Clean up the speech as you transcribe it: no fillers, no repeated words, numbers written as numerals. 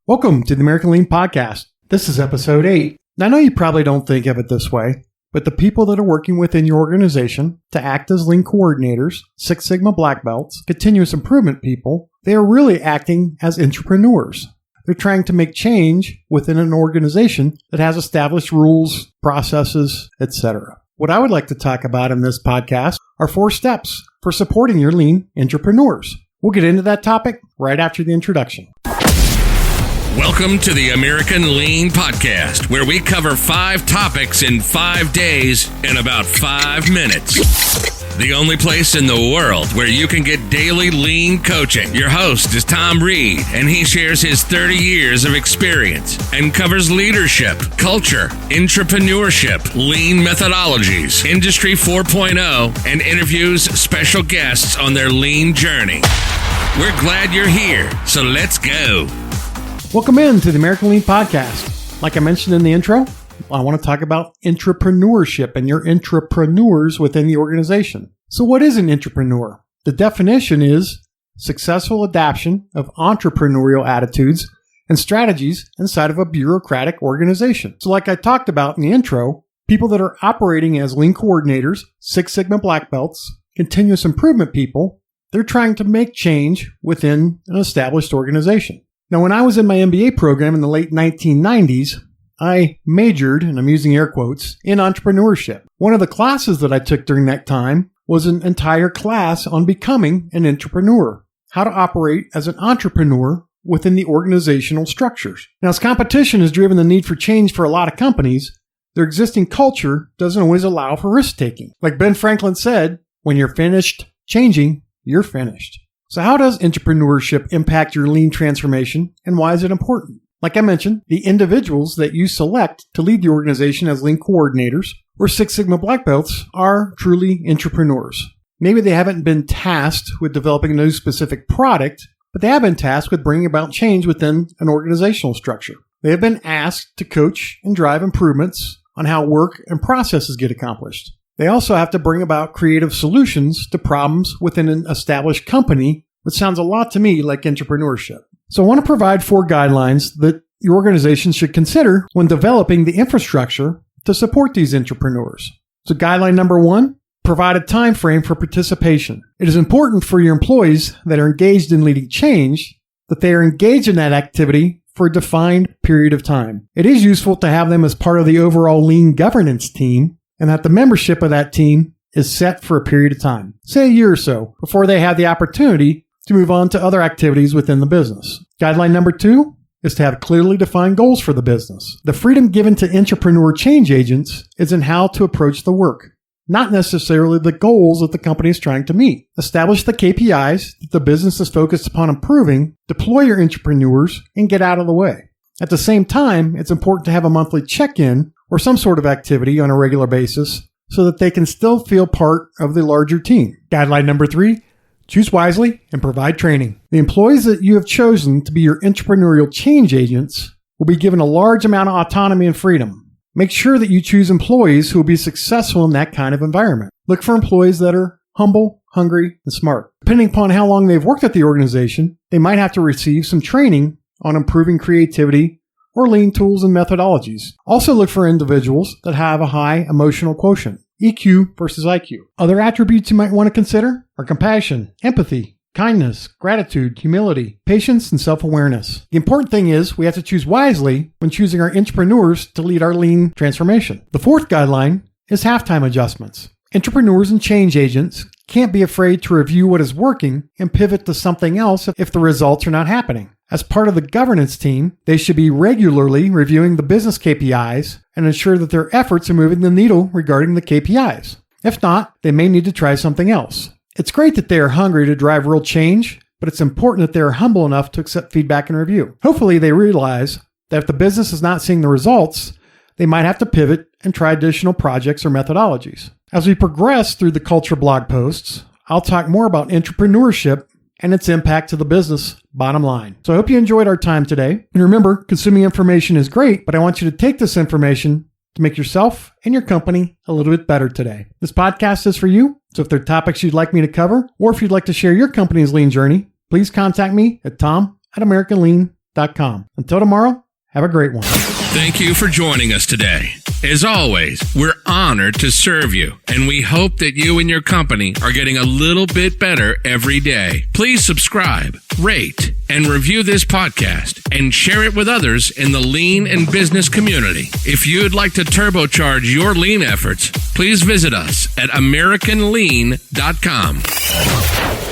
Welcome to the American Lean Podcast. This is episode 8. Now, I know you probably don't think of it this way, but the people that are working within your organization to act as Lean coordinators, Six Sigma black belts, continuous improvement people, they are really acting as intrapreneurs. They're trying to make change within an organization that has established rules, processes, etc. What I would like to talk about in this podcast are 4 steps for supporting your Lean intrapreneurs. We'll get into that topic right after the introduction. Welcome to the American Lean Podcast, where we cover 5 topics in 5 days in about 5 minutes. The only place in the world where you can get daily lean coaching. Your host is Tom Reed, and he shares his 30 years of experience and covers leadership, culture, entrepreneurship, lean methodologies, Industry 4.0, and interviews special guests on their lean journey. We're glad you're here, so let's go. Welcome in to the American Lean Podcast. Like I mentioned in the intro, I want to talk about intrapreneurship and your intrapreneurs within the organization. So what is an intrapreneur? The definition is successful adoption of entrepreneurial attitudes and strategies inside of a bureaucratic organization. So like I talked about in the intro, people that are operating as Lean coordinators, Six Sigma black belts, continuous improvement people, they're trying to make change within an established organization. Now, when I was in my MBA program in the late 1990s, I majored, and I'm using air quotes, in entrepreneurship. One of the classes that I took during that time was an entire class on becoming an intrapreneur, how to operate as an entrepreneur within the organizational structures. Now, as competition has driven the need for change for a lot of companies, their existing culture doesn't always allow for risk-taking. Like Ben Franklin said, when you're finished changing, you're finished. So how does intrapreneurship impact your lean transformation, and why is it important? Like I mentioned, the individuals that you select to lead the organization as Lean coordinators or Six Sigma black belts are truly intrapreneurs. Maybe they haven't been tasked with developing a new specific product, but they have been tasked with bringing about change within an organizational structure. They have been asked to coach and drive improvements on how work and processes get accomplished. They also have to bring about creative solutions to problems within an established company, which sounds a lot to me like intrapreneurship. So I want to provide 4 guidelines that your organization should consider when developing the infrastructure to support these intrapreneurs. So guideline number 1, provide a time frame for participation. It is important for your employees that are engaged in leading change that they are engaged in that activity for a defined period of time. It is useful to have them as part of the overall lean governance team, and that the membership of that team is set for a period of time, say a year or so, before they have the opportunity to move on to other activities within the business. Guideline number 2 is to have clearly defined goals for the business. The freedom given to intrapreneur change agents is in how to approach the work, not necessarily the goals that the company is trying to meet. Establish the KPIs that the business is focused upon improving, deploy your intrapreneurs, and get out of the way. At the same time, it's important to have a monthly check-in or some sort of activity on a regular basis so that they can still feel part of the larger team. Guideline number 3, choose wisely and provide training. The employees that you have chosen to be your entrepreneurial change agents will be given a large amount of autonomy and freedom. Make sure that you choose employees who will be successful in that kind of environment. Look for employees that are humble, hungry, and smart. Depending upon how long they've worked at the organization, they might have to receive some training on improving creativity or lean tools and methodologies. Also look for individuals that have a high emotional quotient, EQ versus IQ. Other attributes you might want to consider are compassion, empathy, kindness, gratitude, humility, patience, and self-awareness. The important thing is we have to choose wisely when choosing our intrapreneurs to lead our lean transformation. The 4th guideline is halftime adjustments. Intrapreneurs and change agents can't be afraid to review what is working and pivot to something else if the results are not happening. As part of the governance team, they should be regularly reviewing the business KPIs and ensure that their efforts are moving the needle regarding the KPIs. If not, they may need to try something else. It's great that they are hungry to drive real change, but it's important that they are humble enough to accept feedback and review. Hopefully, they realize that if the business is not seeing the results, they might have to pivot and try additional projects or methodologies. As we progress through the culture blog posts, I'll talk more about intrapreneurship and its impact to the business bottom line. So I hope you enjoyed our time today. And remember, consuming information is great, but I want you to take this information to make yourself and your company a little bit better today. This podcast is for you. So if there are topics you'd like me to cover, or if you'd like to share your company's lean journey, please contact me at tom@americanlean.com. leanintrepreneurship.com. Until tomorrow, have a great one. Thank you for joining us today. As always, we're honored to serve you, and we hope that you and your company are getting a little bit better every day. Please subscribe, rate, and review this podcast, and share it with others in the lean and business community. If you'd like to turbocharge your lean efforts, please visit us at AmericanLean.com.